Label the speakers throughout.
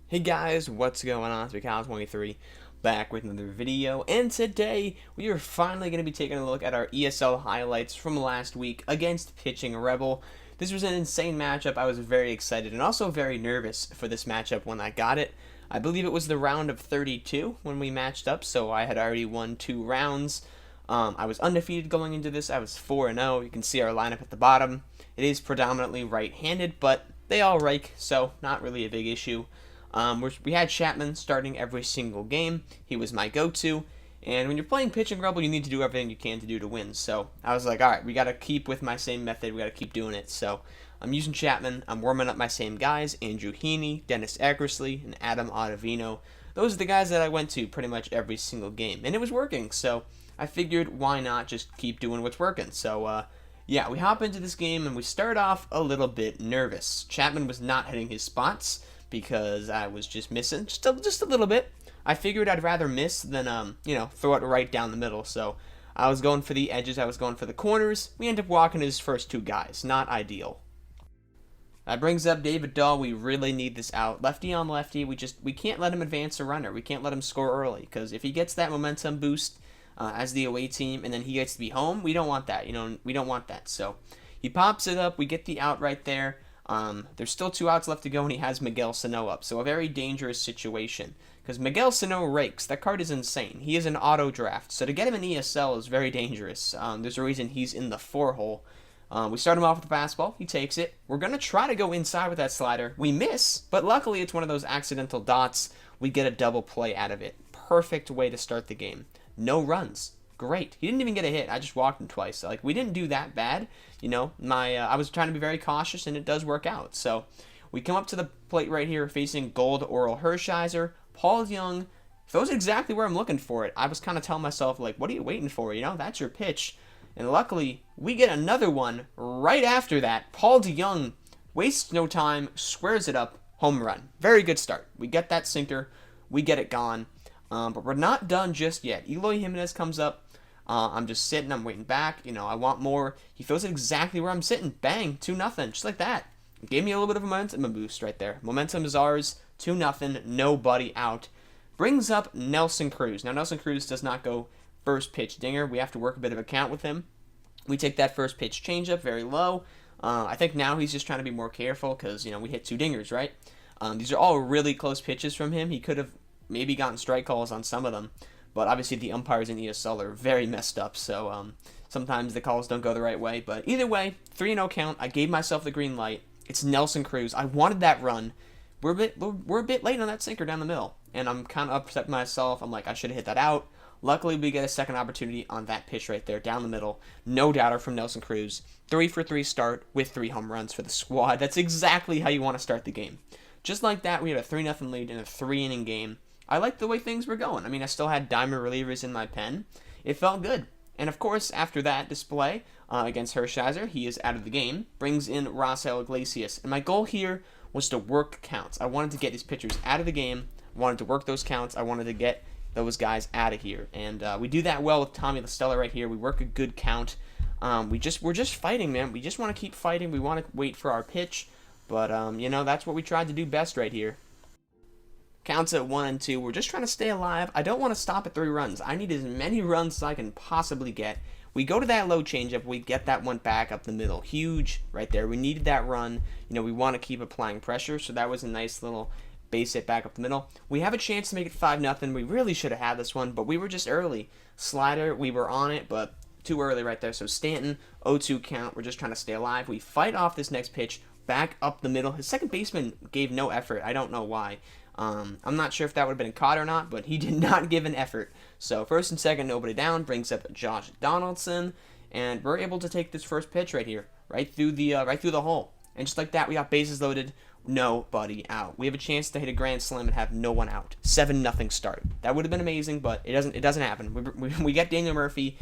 Speaker 1: Hey guys, what's going on? It's McCall23 back with another video, and today we are finally going to be taking a look at our ESL highlights from last week against Pitching Rebel. This was an insane matchup. I was very excited and also very nervous for this matchup when I got it. I believe it was the round of 32 when we matched up, so I had already won 2 rounds. I was undefeated going into this. I was 4-0. You can see our lineup at the bottom. It is predominantly right-handed, but they all rake, so not really a big issue. We had Chapman starting every single game. He was my go-to. And when you're playing Pitching Rebel, you need to do everything you can to do to win. So I was like, all right, we got to keep with my same method. We got to keep doing it. So I'm using Chapman. I'm warming up my same guys, Andrew Heaney, Dennis Eckersley, and Adam Ottavino. Those are the guys that I went to pretty much every single game. And it was working. So I figured, why not just keep doing what's working? So, yeah, we hop into this game, and we start off a little bit nervous. Chapman was not hitting his spots because I was just missing just a little bit. I figured I'd rather miss than throw it right down the middle. So I was going for the edges. I was going for the corners. We ended up walking his first 2 guys. Not ideal. That brings up David Dahl. We really need this out. Lefty on lefty. We can't let him advance a runner. We can't let him score early because if he gets that momentum boost as the away team and then he gets to be home, we don't want that. We don't want that. So he pops it up. We get the out right there. There's still 2 outs left to go, and he has Miguel Sano up. So a very dangerous situation, because Miguel Sano rakes. That card is insane. He is an auto draft, so to get him in ESL is very dangerous. There's a reason he's in the 4 hole. We start him off with the fastball. He takes it. We're going to try to go inside with that slider. We miss, but luckily it's one of those accidental dots. We get a double play out of it. Perfect way to start the game. No runs. Great. He didn't even get a hit. I just walked him twice. Like, we didn't do that bad. I was trying to be very cautious, and it does work out. So we come up to the plate right here facing Gold Oral Hershiser. Paul Young throws exactly where I'm looking for it. I was kind of telling myself, like, what are you waiting for? That's your pitch. And luckily, we get another one right after that. Paul DeYoung wastes no time, squares it up, home run. Very good start. We get that sinker. We get it gone. But we're not done just yet. Eloy Jimenez comes up. I'm just sitting. I'm waiting back. I want more. He throws it exactly where I'm sitting. Bang. 2-0. Just like that. Gave me a little bit of a momentum boost right there. Momentum is ours. 2-0. Nobody out. Brings up Nelson Cruz. Now, Nelson Cruz does not go first pitch dinger. We have to work a bit of a count with him. We take that first pitch changeup very low. I think now he's just trying to be more careful because, we hit 2 dingers, right? These are all really close pitches from him. He could have maybe gotten strike calls on some of them. But obviously the umpires in ESL are very messed up, so sometimes the calls don't go the right way. But either way, 3-0 count. I gave myself the green light. It's Nelson Cruz. I wanted that run. We're a bit late on that sinker down the middle, and I'm kind of upset with myself. I'm like, I should have hit that out. Luckily, we get a second opportunity on that pitch right there down the middle. No doubter from Nelson Cruz. 3-for-3 start with 3 home runs for the squad. That's exactly how you want to start the game. Just like that, we had a 3-0 lead in a 3-inning game. I liked the way things were going. I still had diamond relievers in my pen. It felt good. And of course, after that display against Hershiser, he is out of the game. Brings in Rafael Iglesias. And my goal here was to work counts. I wanted to get these pitchers out of the game. I wanted to work those counts. I wanted to get those guys out of here. And we do that well with Tommy LaStella right here. We work a good count. We're just fighting, man. We just want to keep fighting. We want to wait for our pitch. But, that's what we tried to do best right here. Counts at 1 and 2. We're just trying to stay alive. I don't want to stop at 3 runs. I need as many runs as I can possibly get. We go to that low changeup. We get that one back up the middle. Huge right there. We needed that run. We want to keep applying pressure. So that was a nice little base hit back up the middle. We have a chance to make it 5-0. We really should have had this one, but we were just early. Slider, we were on it, but too early right there. So Stanton, 0-2 count. We're just trying to stay alive. We fight off this next pitch back up the middle. His second baseman gave no effort. I don't know why. I'm not sure if that would have been caught or not, but he did not give an effort. So first and second, nobody down. Brings up Josh Donaldson, and we're able to take this first pitch right here, right through the hole. And just like that, we got bases loaded, nobody out. We have a chance to hit a grand slam and have no one out. 7-0 start. That would have been amazing, but it doesn't happen. We get Daniel Murphy.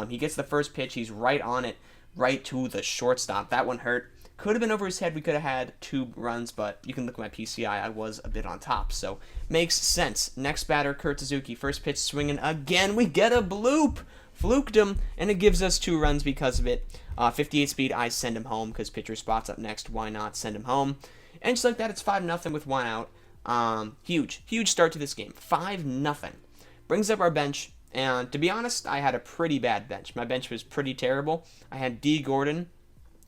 Speaker 1: He gets the first pitch. He's right on it, right to the shortstop. That one hurt. Could have been over his head. We could have had 2 runs, but you can look at my PCI. I was a bit on top, so makes sense. Next batter, Kurt Suzuki. First pitch swinging again. We get a bloop. Fluked him, and it gives us 2 runs because of it. 58 speed. I send him home because pitcher spot's up next. Why not send him home? And just like that, it's 5-0 with 1 out. Huge start to this game. 5-0. Brings up our bench, and to be honest, I had a pretty bad bench. My bench was pretty terrible. I had D. Gordon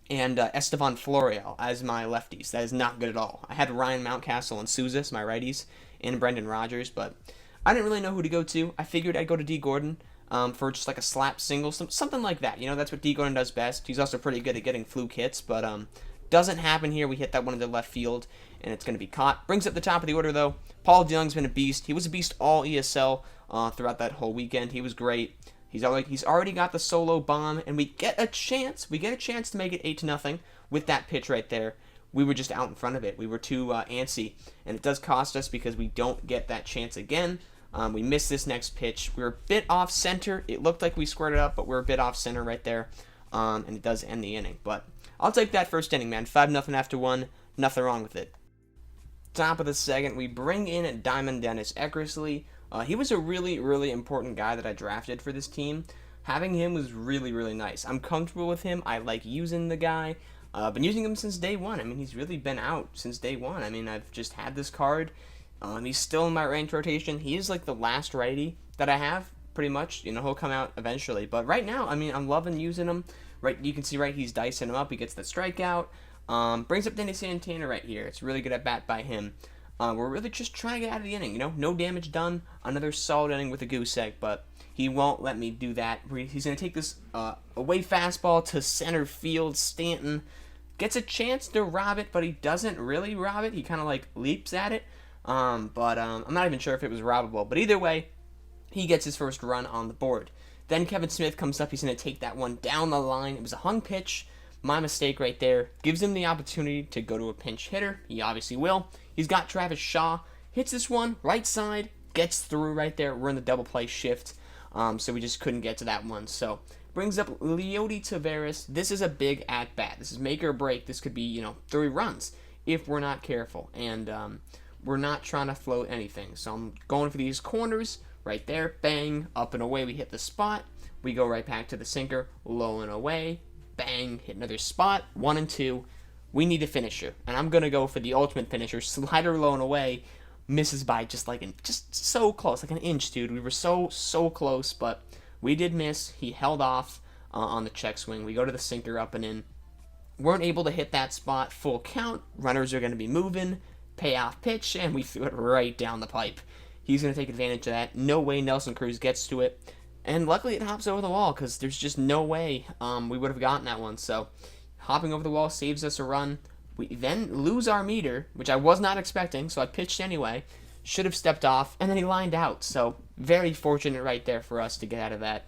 Speaker 1: and Estevan Florial as my lefties. That is not good at all. I had Ryan Mountcastle and Souza, my righties, and Brendan Rodgers, but I didn't really know who to go to. I figured I'd go to D. Gordon for just like a slap single, something like that. That's what D. Gordon does best. He's also pretty good at getting fluke hits, but doesn't happen here. We hit that one into left field, and it's going to be caught. Brings up the top of the order, though. Paul DeYoung's been a beast. He was a beast all ESL throughout that whole weekend. He was great. He's already got the solo bomb, and we get a chance. We get a chance to make it 8-0 with that pitch right there. We were just out in front of it. We were too antsy, and it does cost us because we don't get that chance again. We missed this next pitch. We were a bit off center. It looked like we squared it up, but we're a bit off center right there, and it does end the inning. But I'll take that first inning, man. 5-0 after one. Nothing wrong with it. Top of the second, we bring in Diamond Dennis Eckersley. He was a really important guy that I drafted for this team. Having him was really nice. I'm comfortable with him. I like using the guy. Been using him since day one. I mean, he's really been out since day one. I mean, I've just had this card. He's still in my ranked rotation. He is like the last righty that I have, pretty much. He'll come out eventually. But right now, I mean, I'm loving using him. Right, you can see he's dicing him up. He gets the strikeout. Brings up Denny Santana right here. It's really good at bat by him. We're really just trying to get out of the inning, no damage done. Another solid inning with a goose egg, but he won't let me do that. He's going to take this away fastball to center field. Stanton gets a chance to rob it, but he doesn't really rob it. He kind of leaps at it, but I'm not even sure if it was robbable. But either way, he gets his first run on the board. Then Kevin Smith comes up. He's going to take that one down the line. It was a hung pitch. My mistake right there. Gives him the opportunity to go to a pinch hitter. He obviously will. He's got Travis Shaw. Hits this one, right side. Gets through right there. We're in the double play shift. So we just couldn't get to that one. So brings up Leody Taveras. This is a big at-bat. This is make or break. This could be, 3 runs if we're not careful. And we're not trying to float anything. So I'm going for these corners right there. Bang. Up and away. We hit the spot. We go right back to the sinker. Low and away. Bang, hit another spot, 1 and 2. We need a finisher, and I'm gonna go for the ultimate finisher. Slider low and away, misses by just so close, like an inch, dude. We were so close, but we did miss. He held off on the check swing. We go to the sinker, up and in. Weren't able to hit that spot. Full count. Runners are gonna be moving. Payoff pitch, and we threw it right down the pipe. He's gonna take advantage of that. No way Nelson Cruz gets to it. And luckily it hops over the wall because there's just no way we would have gotten that one. So hopping over the wall saves us a run. We then lose our meter, which I was not expecting, so I pitched anyway. Should have stepped off, and then he lined out. So very fortunate right there for us to get out of that.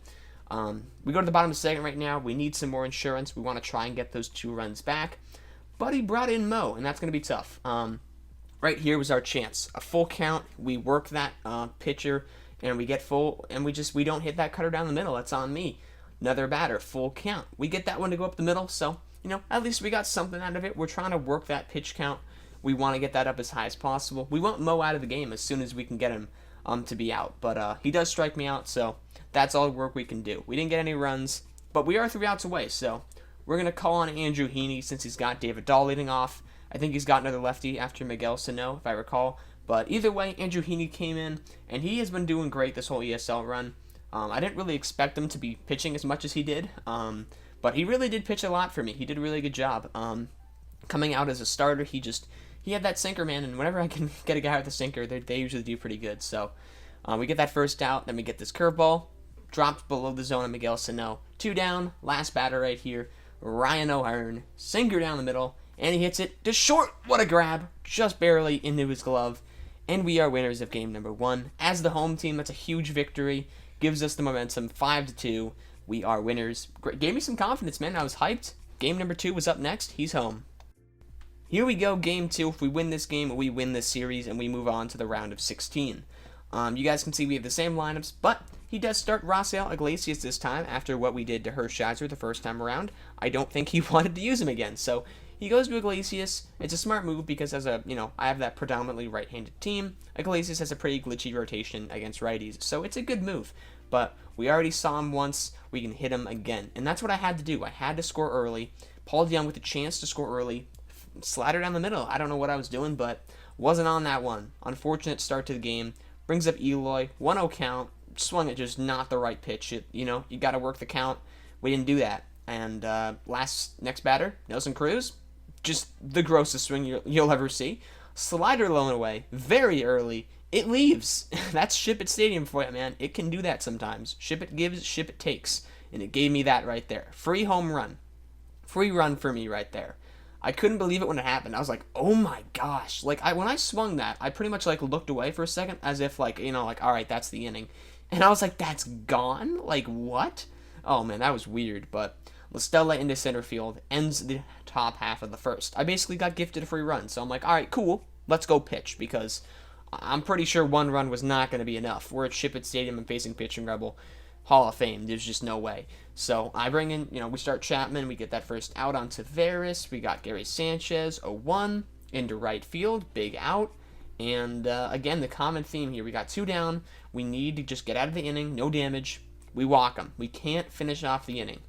Speaker 1: We go to the bottom of the second right now. We need some more insurance. We want to try and get those 2 runs back. But he brought in Mo, and that's going to be tough. Right here was our chance. A full count. We work that pitcher. And we get full, and we don't hit that cutter down the middle. That's on me. Another batter, full count. We get that one to go up the middle, so, at least we got something out of it. We're trying to work that pitch count. We want to get that up as high as possible. We want Mo out of the game as soon as we can get him to be out. But he does strike me out, so that's all the work we can do. We didn't get any runs, but we are 3 outs away, so we're going to call on Andrew Heaney since he's got David Dahl leading off. I think he's got another lefty after Miguel Sano, if I recall. But either way, Andrew Heaney came in, and he has been doing great this whole ESL run. I didn't really expect him to be pitching as much as he did, but he really did pitch a lot for me. He did a really good job. Coming out as a starter, he had that sinker, man, and whenever I can get a guy with a sinker, they usually do pretty good. So we get that first out, then we get this curveball, dropped below the zone of Miguel Sano. 2 down, last batter right here, Ryan O'Hearn, sinker down the middle, and he hits it to short. What a grab, just barely into his glove. And we are winners of game number 1. As the home team, that's a huge victory. Gives us the momentum, 5-2. We are winners. Gave me some confidence, man. I was hyped. Game number 2 was up next. He's home. Here we go, game 2. If we win this game, we win this series, and we move on to the round of 16. You guys can see we have the same lineups, but he does start Rafael Iglesias this time after what we did to Hershiser the first time around. I don't think he wanted to use him again, so he goes to Iglesias. It's a smart move because I have that predominantly right-handed team. Iglesias has a pretty glitchy rotation against righties, so it's a good move. But we already saw him once. We can hit him again, and that's what I had to do. I had to score early. Paul DeYoung with a chance to score early. Slider down the middle. I don't know what I was doing, but Wasn't on that one. Unfortunate start to the game. Brings up Eloy. 1-0 count. Swung at just not the right pitch. You got to work the count. We didn't do that. And next batter, Nelson Cruz. Just the grossest swing you'll ever see. Slider low and away. Very early. It leaves. That's Ship It Stadium for you, man. It can do that sometimes. Ship It gives, Ship It takes. And it gave me that right there. Free home run. Free run for me right there. I couldn't believe it when it happened. I was like, oh my gosh. Like, when I swung that, I pretty much, like, looked away for a second as if, like, all right, that's the inning. And I was like, that's gone? Like, what? Oh, man, that was weird. But Listella into center field ends the top half of the first. I basically got gifted a free run. So I'm like, all right, cool. Let's go pitch because I'm pretty sure one run was not going to be enough. We're at Ship It Stadium and facing Pitching Rebel. Hall of Fame. There's just no way. So I bring in, we start Chapman. We get that first out on Tavares. We got Gary Sanchez, 0-1 into right field. Big out. And again, the common theme here. We got 2 down. We need to just get out of the inning. No damage. We walk them. We can't finish off the inning.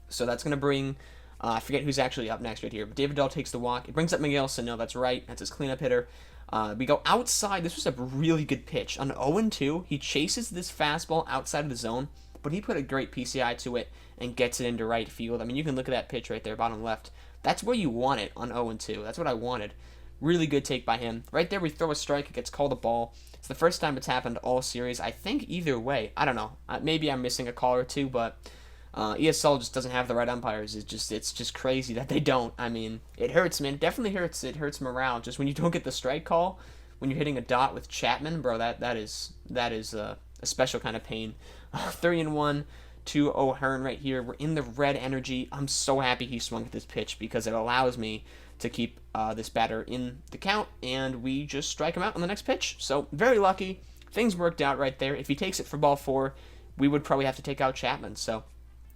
Speaker 1: So that's going to bring, I forget who's actually up next right here. But David Dahl takes the walk. It brings up Miguel Sano. That's right. That's his cleanup hitter. We go outside. This was a really good pitch. On 0-2, he chases this fastball outside of the zone, but he put a great PCI to it and gets it into right field. I mean, you can look at that pitch right there, bottom left. That's where you want it on 0-2. That's what I wanted. Really good take by him. Right there, we throw a strike. It gets called a ball. It's the first time it's happened all series. I think either way. I don't know. Maybe I'm missing a call or two, but ESL just doesn't have the right umpires. It's just crazy that they don't. I mean, it hurts, man. It definitely hurts. It hurts morale. Just when you don't get the strike call, when you're hitting a dot with Chapman, bro, that is a special kind of pain. 3-1 to O'Hearn right here. We're in the red energy. I'm so happy he swung at this pitch because it allows me to keep this batter in the count, and we just strike him out on the next pitch. So very lucky. Things worked out right there. If he takes it for ball 4, we would probably have to take out Chapman. So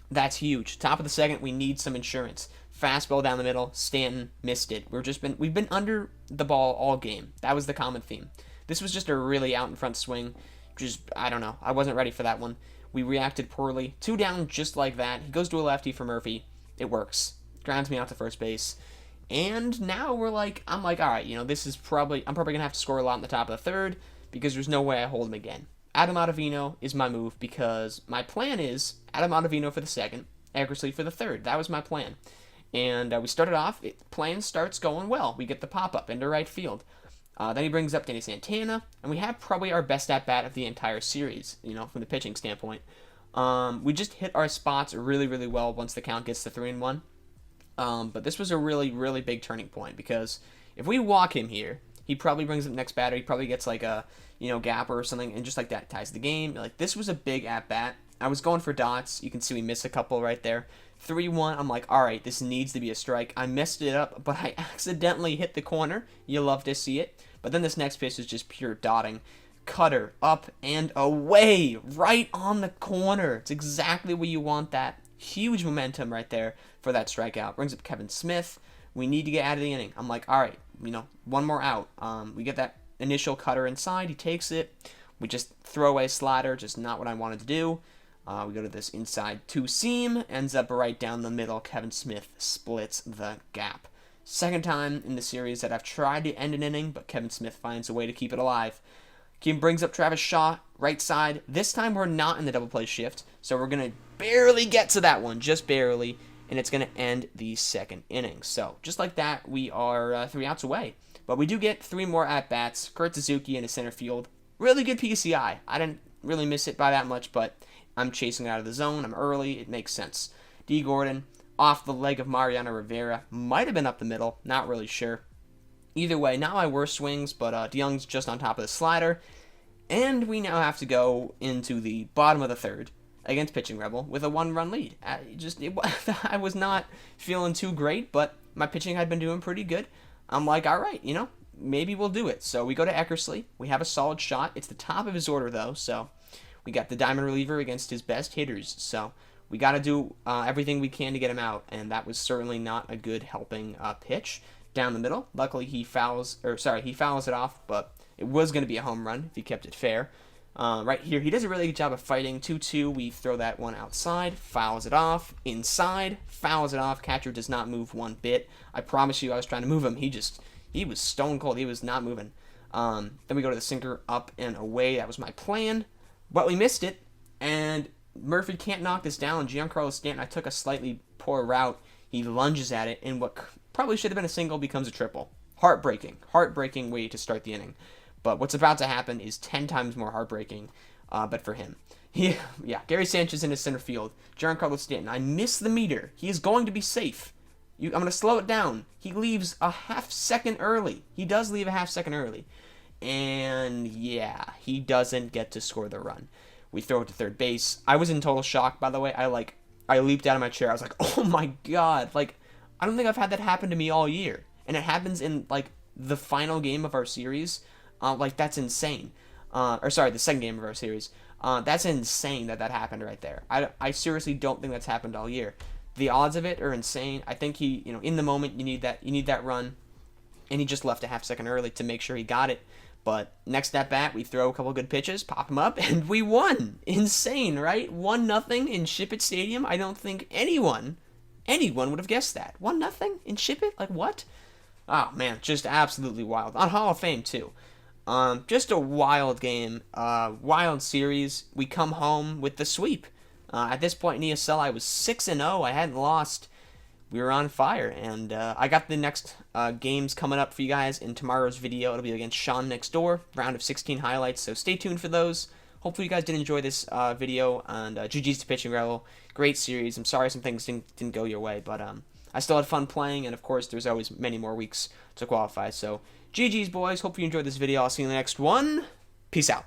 Speaker 1: that's huge. Top of the second, we need some insurance. Fastball down the middle. Stanton missed it. We've been under the ball all game. That was the common theme. This was just a really out in front swing. I don't know. I wasn't ready for that one. We reacted poorly. 2 down just like that. He goes to a lefty for Murphy. It works. Grounds me out to first base. And now I'm like, all right, I'm probably going to have to score a lot in the top of the third because there's no way I hold him again. Adam Ottavino is my move because my plan is Adam Ottavino for the second, Eckersley for the third. That was my plan. And we started off, plan starts going well. We get the pop-up into right field. Then he brings up Danny Santana, and we have probably our best at-bat of the entire series, from the pitching standpoint. We just hit our spots really, really well once the count gets to 3-1. But this was a really, really big turning point because if we walk him here, he probably brings up the next batter. He probably gets like a, gapper or something, and just like that ties the game. Like, this was a big at-bat. I was going for dots. You can see we missed a couple right there. 3-1, I'm like, all right, this needs to be a strike. I messed it up, but I accidentally hit the corner. You love to see it. But then this next pitch is just pure dotting. Cutter, up and away, right on the corner. It's exactly where you want that. Huge momentum right there for that strikeout. Brings up Kevin Smith. We need to get out of the inning. I'm like, all right, one more out. We get that initial cutter inside. He takes it. We just throw away slider, just not what I wanted to do. We go to this inside 2 seam. Ends up right down the middle. Kevin Smith splits the gap. Second time in the series that I've tried to end an inning, but Kevin Smith finds a way to keep it alive. Kim brings up Travis Shaw, right side. This time we're not in the double play shift, so we're going to barely get to that one, just barely, and it's going to end the second inning. So just like that, we are 3 outs away. But we do get 3 more at-bats. Kurt Suzuki in the center field. Really good PCI. I didn't really miss it by that much, but I'm chasing it out of the zone. I'm early. It makes sense. D. Gordon off the leg of Mariano Rivera. Might have been up the middle. Not really sure. Either way, not my worst swings, but DeYoung's just on top of the slider. And we now have to go into the bottom of the third against Pitching Rebel with a 1-run lead. I was not feeling too great, but my pitching had been doing pretty good. I'm like, all right, maybe we'll do it. So we go to Eckersley. We have a solid shot. It's the top of his order, though, so we got the diamond reliever against his best hitters. So we got to do everything we can to get him out, and that was certainly not a good helping pitch down the middle. Luckily, he fouls it off, but it was going to be a home run if he kept it fair. Right here, he does a really good job of fighting. 2-2, we throw that one outside, fouls it off, inside, fouls it off. Catcher does not move one bit. I promise you, I was trying to move him. He just He was stone cold. He was not moving. Then we go to the sinker up and away. That was my plan, but we missed it. And Murphy can't knock this down. Giancarlo Stanton, I took a slightly poor route. He lunges at it, and what probably should have been a single becomes a triple. Heartbreaking way to start the inning. But what's about to happen is 10 times more heartbreaking, but for him. Yeah, Gary Sanchez in his center field. Giancarlo Stanton, I miss the meter. He is going to be safe. I'm going to slow it down. He leaves a half second early. He does leave a half second early. And yeah, he doesn't get to score the run. We throw it to third base. I was in total shock, by the way. I leaped out of my chair. I was like, oh my God. Like, I don't think I've had that happen to me all year. And it happens in, like, the final game of our series. Like, that's insane. The second game of our series. That's insane that happened right there. I seriously don't think that's happened all year. The odds of it are insane. I think he, in the moment, you need that run. And he just left a half second early to make sure he got it. But next at bat, we throw a couple good pitches, pop him up, and we won. Insane, right? 1-0 in Ship It Stadium. I don't think anyone would have guessed that. 1-0 in Ship It? Like, what? Oh, man, just absolutely wild. On Hall of Fame, too. Just a wild game, wild series. We come home with the sweep. At this point in ESL, I was 6-0. I hadn't lost. We were on fire, and I got the next games coming up for you guys in tomorrow's video. It'll be against Sean next door, round of 16 highlights, so stay tuned for those. Hopefully you guys did enjoy this video, and GG's to Pitching Rebel. Great series. I'm sorry some things didn't go your way, but I still had fun playing, and of course there's always many more weeks to qualify, so GG's, boys. Hope you enjoyed this video. I'll see you in the next one. Peace out.